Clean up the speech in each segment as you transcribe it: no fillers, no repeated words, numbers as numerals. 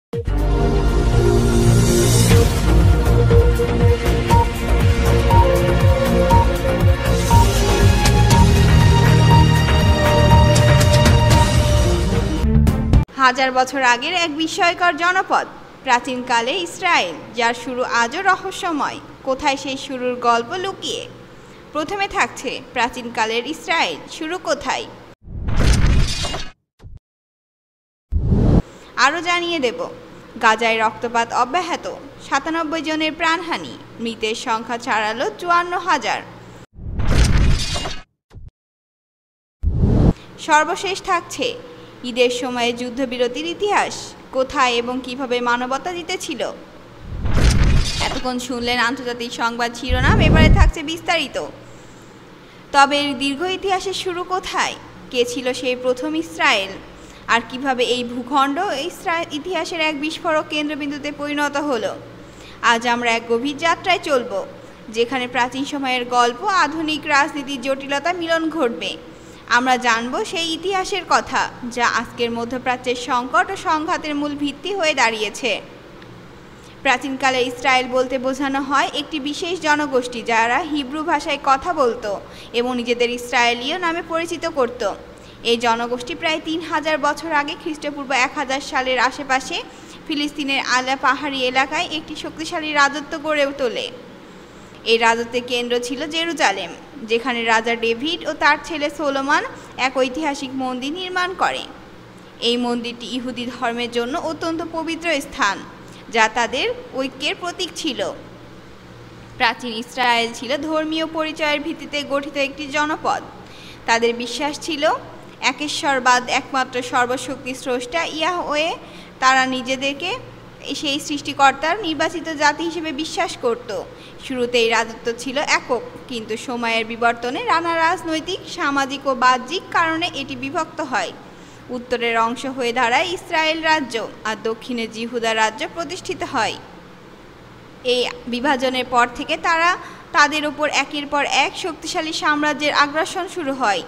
হাজার বছর আগের এক বিস্ময়কর জনপদ প্রাচীনকালে ইসরায়েল, যার শুরু আজও রহস্যময়। কোথায় সেই শুরুর গল্প লুকিয়ে? প্রথমে থাকছে প্রাচীনকালের ইসরায়েল, শুরু কোথায়। আরও জানিয়ে দেব, গাজায় রক্তপাত অব্যাহত, ৯৭ জনের প্রাণহানি, মৃতের সংখ্যা ছাড়ালো ৫৪,০০০। সর্বশেষ থাকছে ঈদের সময়ে যুদ্ধবিরতির ইতিহাস, কোথায় এবং কিভাবে মানবতা জিতেছিল। এতক্ষণ শুনলেন আন্তর্জাতিক সংবাদ শিরোনাম, এবারে থাকছে বিস্তারিত। তবে এর দীর্ঘ ইতিহাসের শুরু কোথায়? কে ছিল সেই প্রথম ইসরায়েল? আর কিভাবে এই ভূখণ্ড ইতিহাসের এক বিস্ফোরক কেন্দ্রবিন্দুতে পরিণত হলো? আজ আমরা এক গভীর যাত্রায় চলব, যেখানে প্রাচীন সময়ের গল্প আধুনিক রাজনীতির জটিলতা মিলন ঘটবে। আমরা জানব সেই ইতিহাসের কথা, যা আজকের মধ্যপ্রাচ্যের সংকট ও সংঘাতের মূল ভিত্তি হয়ে দাঁড়িয়েছে। প্রাচীনকালে ইসরায়েল বলতে বোঝানো হয় একটি বিশেষ জনগোষ্ঠী, যারা হিব্রু ভাষায় কথা বলতো এবং নিজেদের ইসরায়েলীয় নামে পরিচিত করত। এই জনগোষ্ঠী প্রায় ৩,০০০ বছর আগে খ্রিস্টপূর্ব ১০০০ সালের আশেপাশে ফিলিস্তিনের আলা পাহাড়ি এলাকায় একটি শক্তিশালী রাজত্ব গড়ে তোলে। এই রাজত্বের কেন্দ্র ছিল জেরুজালেম, যেখানে রাজা ডেভিড ও তার ছেলে সোলোমন এক ঐতিহাসিক মন্দির নির্মাণ করে। এই মন্দিরটি ইহুদি ধর্মের জন্য অত্যন্ত পবিত্র স্থান, যা তাদের ঐক্যের প্রতীক ছিল। প্রাচীন ইসরায়েল ছিল ধর্মীয় পরিচয়ের ভিত্তিতে গঠিত একটি জনপদ। তাদের বিশ্বাস ছিল একেশ্বরবাদ, একমাত্র সর্বশক্তি স্রষ্টা ইয়াহওয়ে। তারা নিজেদেরকে সেই সৃষ্টিকর্তার নির্বাচিত জাতি হিসেবে বিশ্বাস করত। শুরুতে এই রাজত্ব ছিল একক, কিন্তু সময়ের বিবর্তনে নানা রাজনৈতিক, সামাজিক ও বাহ্যিক কারণে এটি বিভক্ত হয়। উত্তরের অংশ হয়ে দাঁড়ায় ইসরায়েল রাজ্য, আর দক্ষিণে জিহুদা রাজ্য প্রতিষ্ঠিত হয়। এই বিভাজনের পর থেকে তাদের ওপর একের পর এক শক্তিশালী সাম্রাজ্যের আগ্রাসন শুরু হয়।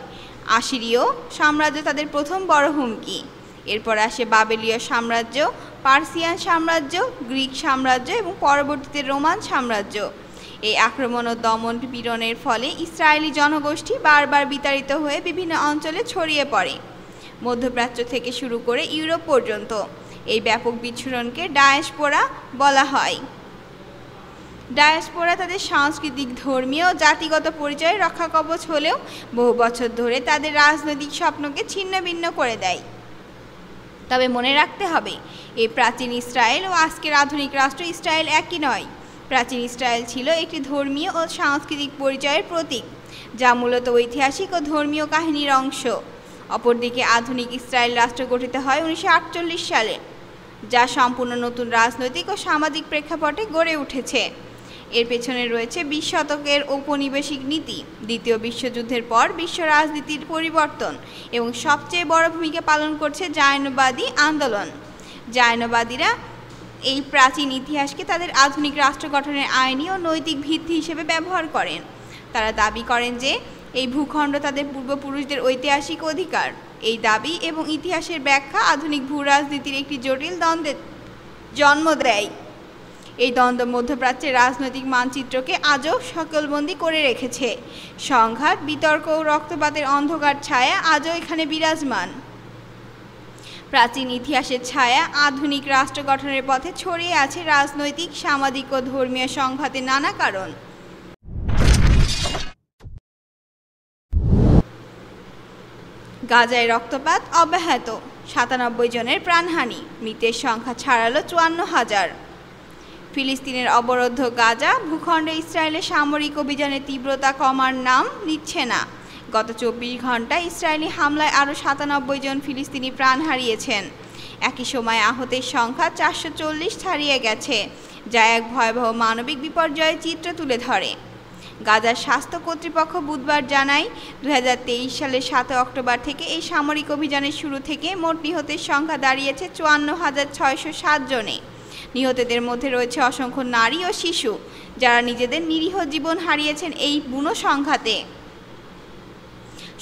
আসিরীয় সাম্রাজ্য তাদের প্রথম বড় হুমকি। এরপর আসে বাবেলীয় সাম্রাজ্য, পার্সিয়ান সাম্রাজ্য, গ্রিক সাম্রাজ্য এবং পরবর্তীতে রোমান সাম্রাজ্য। এই আক্রমণ ও দমন পীড়নের ফলে ইসরায়েলি জনগোষ্ঠী বারবার বিতাড়িত হয়ে বিভিন্ন অঞ্চলে ছড়িয়ে পড়ে, মধ্যপ্রাচ্য থেকে শুরু করে ইউরোপ পর্যন্ত। এই ব্যাপক বিচ্ছুরণকে ডায়াসপোরা বলা হয়। ডায়াসপোরা তাদের সাংস্কৃতিক, ধর্মীয় ও জাতিগত পরিচয়ের রক্ষাকবচ হলেও বহু বছর ধরে তাদের রাজনৈতিক স্বপ্নকে ছিন্নভিন্ন করে দেয়। তবে মনে রাখতে হবে, এই প্রাচীন ইসরায়েল ও আজকের আধুনিক রাষ্ট্র ইসরায়েল একই নয়। প্রাচীন ইসরায়েল ছিল একটি ধর্মীয় ও সাংস্কৃতিক পরিচয়ের প্রতীক, যা মূলত ঐতিহাসিক ও ধর্মীয় কাহিনীর অংশ। অপরদিকে আধুনিক ইসরায়েল রাষ্ট্র গঠিত হয় ১৯৪৮ সালে, যা সম্পূর্ণ নতুন রাজনৈতিক ও সামাজিক প্রেক্ষাপটে গড়ে উঠেছে। এর পেছনে রয়েছে ২০ শতকের ঔপনিবেশিক নীতি, দ্বিতীয় বিশ্বযুদ্ধের পর বিশ্ব রাজনীতির পরিবর্তন এবং সবচেয়ে বড় ভূমিকা পালন করছে জায়নবাদী আন্দোলন। জায়নবাদীরা এই প্রাচীন ইতিহাসকে তাদের আধুনিক রাষ্ট্র গঠনের আইনি ও নৈতিক ভিত্তি হিসেবে ব্যবহার করেন। তারা দাবি করেন যে এই ভূখণ্ড তাদের পূর্বপুরুষদের ঐতিহাসিক অধিকার। এই দাবি এবং ইতিহাসের ব্যাখ্যা আধুনিক ভূ রাজনীতির একটি জটিল দ্বন্দ্বের জন্ম দেয়। এই দ্বন্দ্ব মধ্যপ্রাচ্যের রাজনৈতিক মানচিত্রকে আজও সকলবন্দি করে রেখেছে। সংঘাত, বিতর্ক ও রক্তপাতের অন্ধকার ছায়া আজও এখানে বিরাজমান। প্রাচীন ইতিহাসের ছায়া আধুনিক রাষ্ট্র গঠনের পথে ছড়িয়ে আছে রাজনৈতিক, সামাজিক ও ধর্মীয় সংঘাতের নানা কারণ। গাজায় রক্তপাত অব্যাহত, ৯৭ জনের প্রাণহানি, মৃতের সংখ্যা ছাড়ালো ৫৪,০০০। ফিলিস্তিনের অবরুদ্ধ গাজা ভূখণ্ডে ইসরায়েলের সামরিক অভিযানের তীব্রতা কমার নাম নিচ্ছে না। গত ২৪ ঘণ্টায় ইসরায়েলি হামলায় আরও ৯৭ জন ফিলিস্তিনি প্রাণ হারিয়েছেন। একই সময় আহতের সংখ্যা ৪৪০ ছাড়িয়ে গেছে, যা এক ভয়াবহ মানবিক বিপর্যয়ের চিত্র তুলে ধরে। গাজার স্বাস্থ্য কর্তৃপক্ষ বুধবার জানায়, ২০২৩ সালের ৭ অক্টোবর থেকে এই সামরিক অভিযানের শুরু থেকে মোট নিহতের সংখ্যা দাঁড়িয়েছে ৫৪,৬০৭ জনে। নিহতদের মধ্যে রয়েছে অসংখ্য নারী ও শিশু, যারা নিজেদের নিরীহ জীবন হারিয়েছেন এই বুনো সংঘাতে।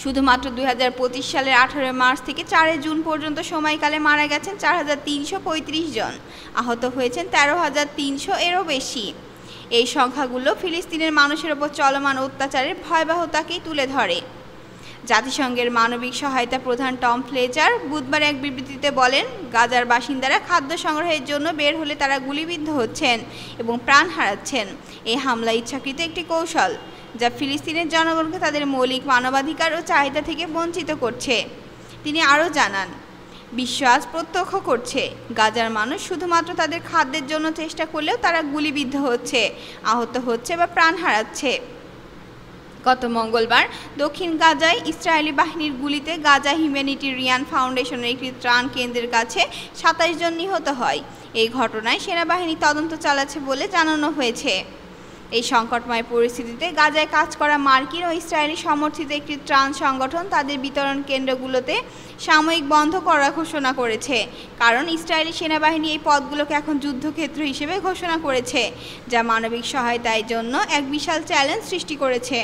শুধুমাত্র 2025 সালের 18 মার্চ থেকে 4 জুন পর্যন্ত সময়কালে মারা গেছেন 4335 জন, আহত হয়েছেন 13300 এরও বেশি। এই সংখ্যাগুলো ফিলিস্তিনের মানুষের ওপর চলমান অত্যাচারের ভয়াবহতাকেই তুলে ধরে। জাতিসংঘের মানবিক সহায়তা প্রধান টম ফ্লেচার বুধবার এক বিবৃতিতে বলেন, গাজার বাসিন্দারা খাদ্য সংগ্রহের জন্য বের হলে তারা গুলিবিদ্ধ হচ্ছেন এবং প্রাণ হারাচ্ছেন। এই হামলা ইচ্ছাকৃত একটি কৌশল, যা ফিলিস্তিনের জনগণকে তাদের মৌলিক মানবাধিকার ও চাহিদা থেকে বঞ্চিত করছে। তিনি আরও জানান, বিশ্ব আজ প্রত্যক্ষ করছে, গাজার মানুষ শুধুমাত্র তাদের খাদ্যের জন্য চেষ্টা করলেও তারা গুলিবিদ্ধ হচ্ছে, আহত হচ্ছে বা প্রাণ হারাচ্ছে। গত মঙ্গলবার দক্ষিণ গাজায় ইসরায়েলি বাহিনীর গুলিতে গাজা হিউম্যানিটেরিয়ান ফাউন্ডেশনের একটি ত্রাণ কেন্দ্রের কাছে 27 জন নিহত হয়। এই ঘটনায় সেনাবাহিনী তদন্ত চালাচ্ছে বলে জানানো হয়েছে। এই সংকটময় পরিস্থিতিতে গাজায় কাজ করা মার্কিন ও ইসরায়েলি সমর্থিত একটি ত্রাণ সংগঠন তাদের বিতরণ কেন্দ্রগুলোতে সাময়িক বন্ধ করার ঘোষণা করেছে, কারণ ইসরায়েলি সেনাবাহিনী এই পথগুলোকে এখন যুদ্ধক্ষেত্র হিসেবে ঘোষণা করেছে, যা মানবিক সহায়তার জন্য এক বিশাল চ্যালেঞ্জ সৃষ্টি করেছে।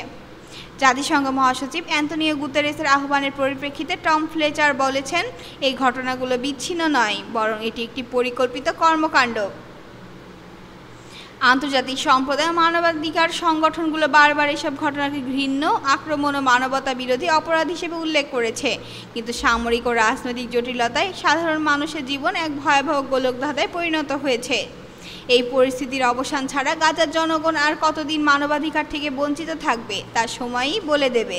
জাতিসংঘ মহাসচিব অ্যান্তোনিও গুতেরেসের আহ্বানের পরিপ্রেক্ষিতে টম ফ্লেচার বলেছেন, এই ঘটনাগুলো বিচ্ছিন্ন নয়, বরং এটি একটি পরিকল্পিত কর্মকাণ্ড। আন্তর্জাতিক সম্প্রদায় মানবাধিকার সংগঠনগুলো বারবার এসব ঘটনাকে ঘৃণ্য, আক্রমণ ও মানবতা বিরোধী অপরাধ হিসেবে উল্লেখ করেছে, কিন্তু সামরিক ও রাজনৈতিক জটিলতায় সাধারণ মানুষের জীবন এক ভয়াবহ গোলকধাঁধায় পরিণত হয়েছে। এই পরিস্থিতির অবসান ছাড়া গাজার জনগণ আর কতদিন মানবাধিকার থেকে বঞ্চিত থাকবে তা সময়ই বলে দেবে।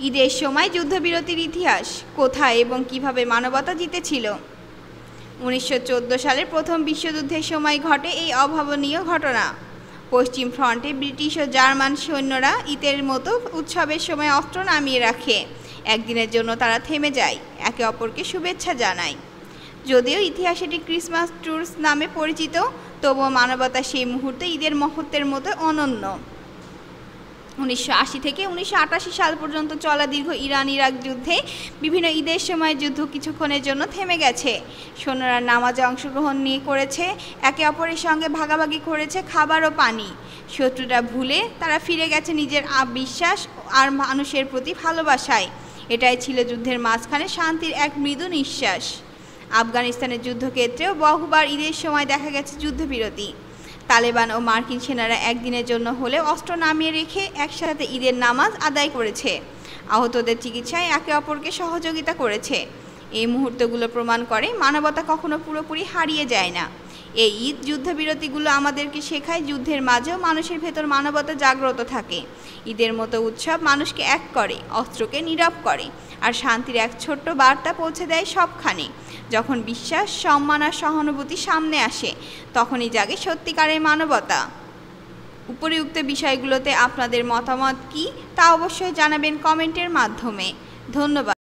ঈদের সময় যুদ্ধবিরতির ইতিহাস, কোথায় এবং কিভাবে মানবতা জিতেছিল। 1914 সালের প্রথম বিশ্বযুদ্ধের সময় ঘটে এই অভাবনীয় ঘটনা। পশ্চিম ফ্রন্টে ব্রিটিশ ও জার্মান সৈন্যরা ঈদের মতো উৎসবের সময় অস্ত্র নামিয়ে রাখে। একদিনের জন্য তারা থেমে যায়, একে অপরকে শুভেচ্ছা জানায়। যদিও ইতিহাসে এটি ক্রিসমাস ট্রুস নামে পরিচিত, তবুও মানবতা সেই মুহূর্তে ঈদের মুহূর্তের মতো অনন্য। 1980 থেকে 1988 সাল পর্যন্ত চলা দীর্ঘ ইরান-ইরাক যুদ্ধে বিভিন্ন ঈদের সময় যুদ্ধ কিছুক্ষণের জন্য থেমে গেছে। সৈন্যরা নামাজে অংশগ্রহণ নিয়ে করেছে, একে অপরের সঙ্গে ভাগাভাগি করেছে খাবার ও পানি। শত্রুরা ভুলে তারা ফিরে গেছে নিজের বিশ্বাস আর মানুষের প্রতি ভালোবাসায়। এটাই ছিল যুদ্ধের মাঝখানে শান্তির এক মৃদু নিঃশ্বাস। আফগানিস্তানের যুদ্ধক্ষেত্রেও বহুবার ঈদের সময় দেখা গেছে যুদ্ধবিরতি। তালেবান ও মার্কিন সেনারা একদিনের জন্য হলেও অস্ত্র নামিয়ে রেখে একসাথে ঈদের নামাজ আদায় করেছে, আহতদের চিকিৎসায় একে অপরকে সহযোগিতা করেছে। এই মুহূর্তগুলো প্রমাণ করে মানবতা কখনো পুরোপুরি হারিয়ে যায় না। এই ঈদ যুদ্ধবিরতিগুলো আমাদেরকে শেখায় যুদ্ধের মাঝেও মানুষের ভেতর মানবতা জাগ্রত থাকে। ঈদের মতো উৎসব মানুষকে এক করে, অস্ত্রকে নীরব করে, আর শান্তির এক ছোট্ট বার্তা পৌঁছে দেয় সবখানে। যখন বিশ্বাস, সম্মান আর সহানুভূতি সামনে আসে, তখনই জাগে সত্যিকারের মানবতা। উপরিউক্ত বিষয়গুলোতে আপনাদের মতামত কী তা অবশ্যই জানাবেন কমেন্টের মাধ্যমে। ধন্যবাদ।